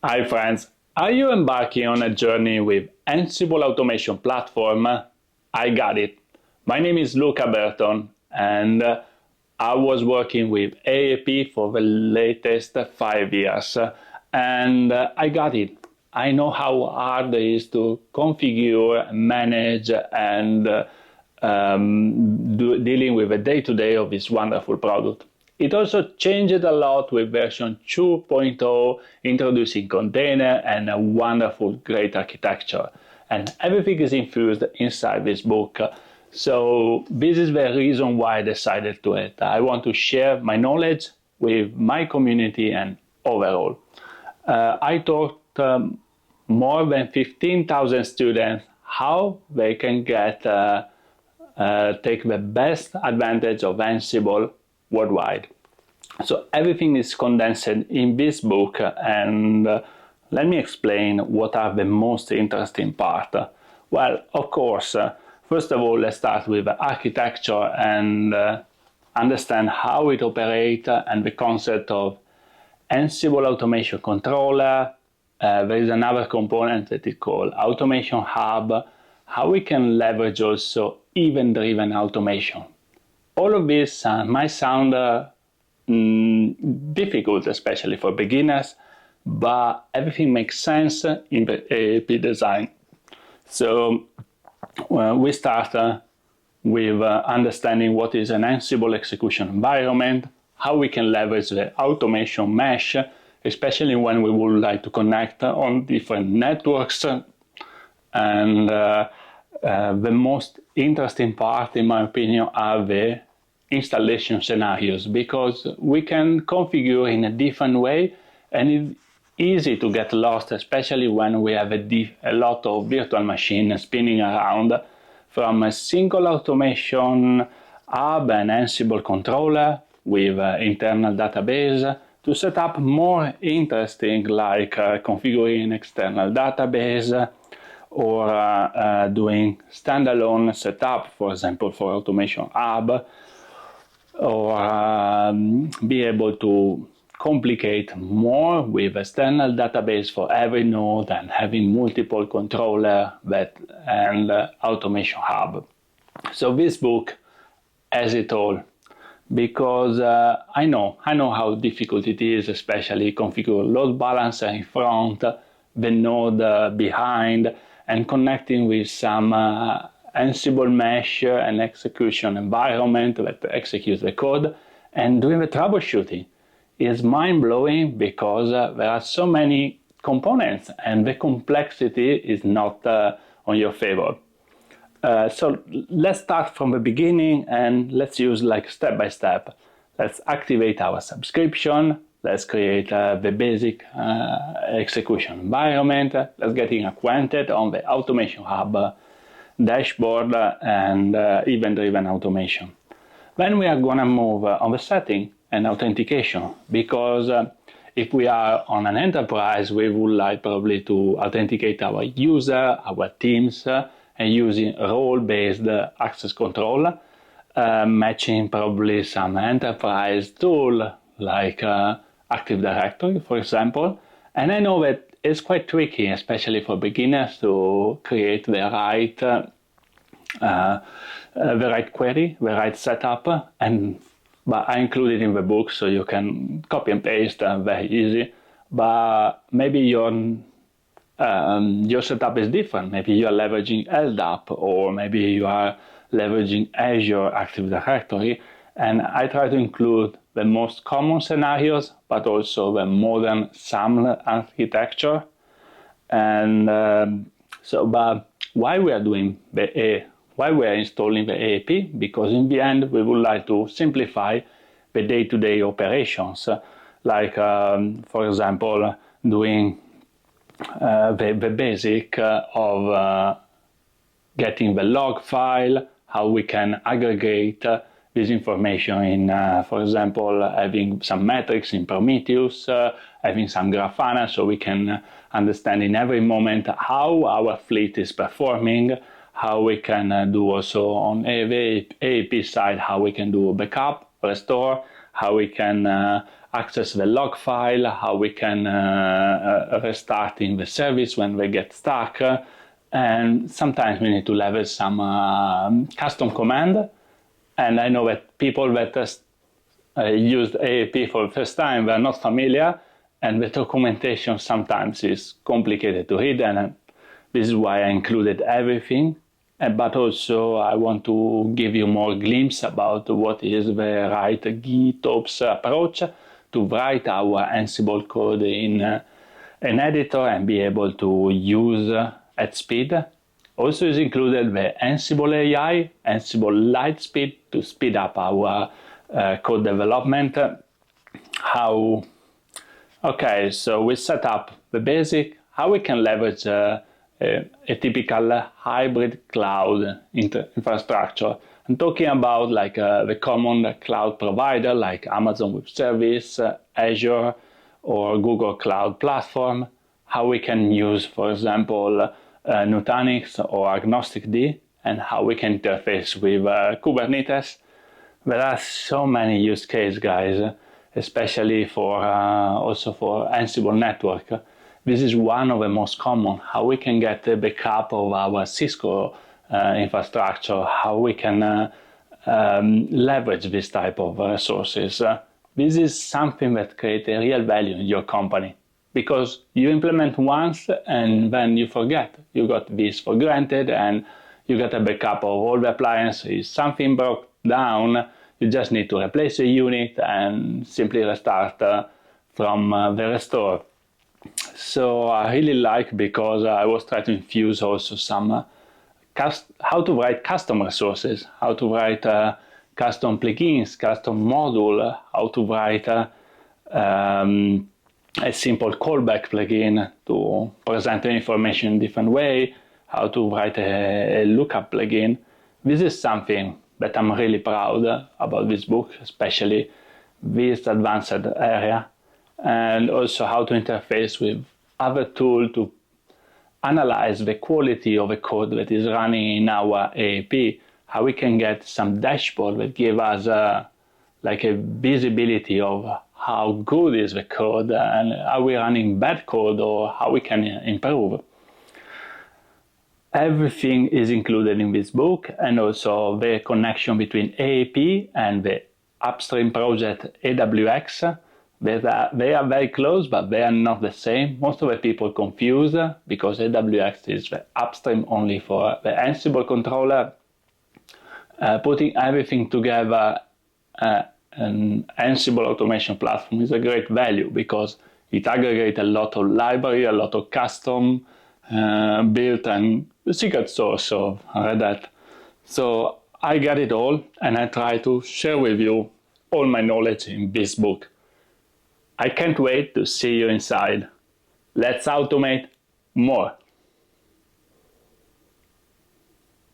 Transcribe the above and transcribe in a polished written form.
Hi friends, are you embarking on a journey with Ansible Automation Platform? I got it. My name is Luca Berton and I was working with AAP for the latest 5 years and I got it. I know how hard it is to configure, manage and dealing with the day-to-day of this wonderful product. It also changed a lot with version 2.0, introducing container and a wonderful, great architecture. And everything is infused inside this book. So this is the reason why I decided to it. I want to share my knowledge with my community and overall. I taught more than 15,000 students how they can take the best advantage of Ansible worldwide. So everything is condensed in this book, and let me explain what are the most interesting part. Well, of course, first of all, let's start with the architecture and understand how it operates and the concept of Ansible Automation Controller. There is another component that is called Automation Hub, how we can leverage also event-driven automation. All of this might sound difficult, especially for beginners, but everything makes sense in the AAP design. So we start with understanding what is an Ansible execution environment, how we can leverage the automation mesh, especially when we would like to connect on different networks. And the most interesting part, in my opinion, are the installation scenarios, because we can configure in a different way and it's easy to get lost, especially when we have a lot of virtual machines spinning around. From a single automation hub and Ansible controller with internal database to set up more interesting like configuring external database or doing standalone setup, for example, for automation hub, or be able to complicate more with external database for every node and having multiple controller and automation hub. So this book has it all, because I know how difficult it is, especially configure load balancer in front, the node behind, and connecting with some Ansible mesh and execution environment that executes the code, and doing the troubleshooting is mind-blowing because there are so many components and the complexity is not on your favor. So let's start from the beginning and let's use like step by step. Let's activate our subscription. Let's create the basic execution environment. Let's get acquainted on the Automation Hub dashboard and event-driven automation. Then we are going to move on the setting and authentication, because if we are on an enterprise, we would like probably to authenticate our user, our teams, and using role-based access control, matching probably some enterprise tool like Active Directory, for example. And I know that it's quite tricky, especially for beginners, to create the right query, the right setup, but I include it in the book so you can copy and paste very easy. But maybe your setup is different. Maybe you are leveraging LDAP, or maybe you are leveraging Azure Active Directory. And I try to include the most common scenarios, but also the modern SAML architecture. And but why we are doing why we are installing the AAP? Because in the end, we would like to simplify the day-to-day operations, like, for example, doing the basic of getting the log file, how we can aggregate this information in, for example, having some metrics in Prometheus, having some Grafana, so we can understand in every moment how our fleet is performing, how we can do also on the AAP side, how we can do backup, restore, how we can access the log file, how we can restart in the service when we get stuck, and sometimes we need to leverage some custom command. And I know that people that used AAP for the first time were not familiar, and the documentation sometimes is complicated to read, and this is why I included everything. But also I want to give you more glimpse about what is the right GitOps approach to write our Ansible code in an editor and be able to use at speed. Also is included the Ansible AI, Ansible Lightspeed to speed up our code development. Okay, so we set up the basic, how we can leverage a typical hybrid cloud infrastructure. I'm talking about like the common cloud provider like Amazon Web Service, Azure, or Google Cloud Platform. How we can use, for example, Nutanix or Agnostic D, and how we can interface with Kubernetes. There are so many use cases, guys, especially for also for Ansible Network. This is one of the most common, how we can get a backup of our Cisco infrastructure, how we can leverage this type of resources. This is something that creates a real value in your company, because you implement once and then you forget. You got this for granted and you get a backup of all the appliances. If something broke down, you just need to replace the unit and simply restart from the restore. So I really like, because I was trying to infuse also some how to write custom resources, how to write custom plugins, custom module, how to write a simple callback plugin to present the information in a different way, how to write a lookup plugin. This is something that I'm really proud about this book, especially this advanced area, and also how to interface with other tools to analyze the quality of the code that is running in our AAP, how we can get some dashboard that give us like a visibility of how good is the code and are we running bad code or how we can improve. Everything is included in this book, and also the connection between AAP and the upstream project AWX. They are very close, but they are not the same. Most of the people confuse, because AWX is the upstream only for the Ansible controller. Putting everything together, an Ansible Automation Platform is a great value, because it aggregates a lot of library, a lot of custom built, and the secret source of Red Hat. So I got it all, and I try to share with you all my knowledge in this book. I can't wait to see you inside. Let's automate more.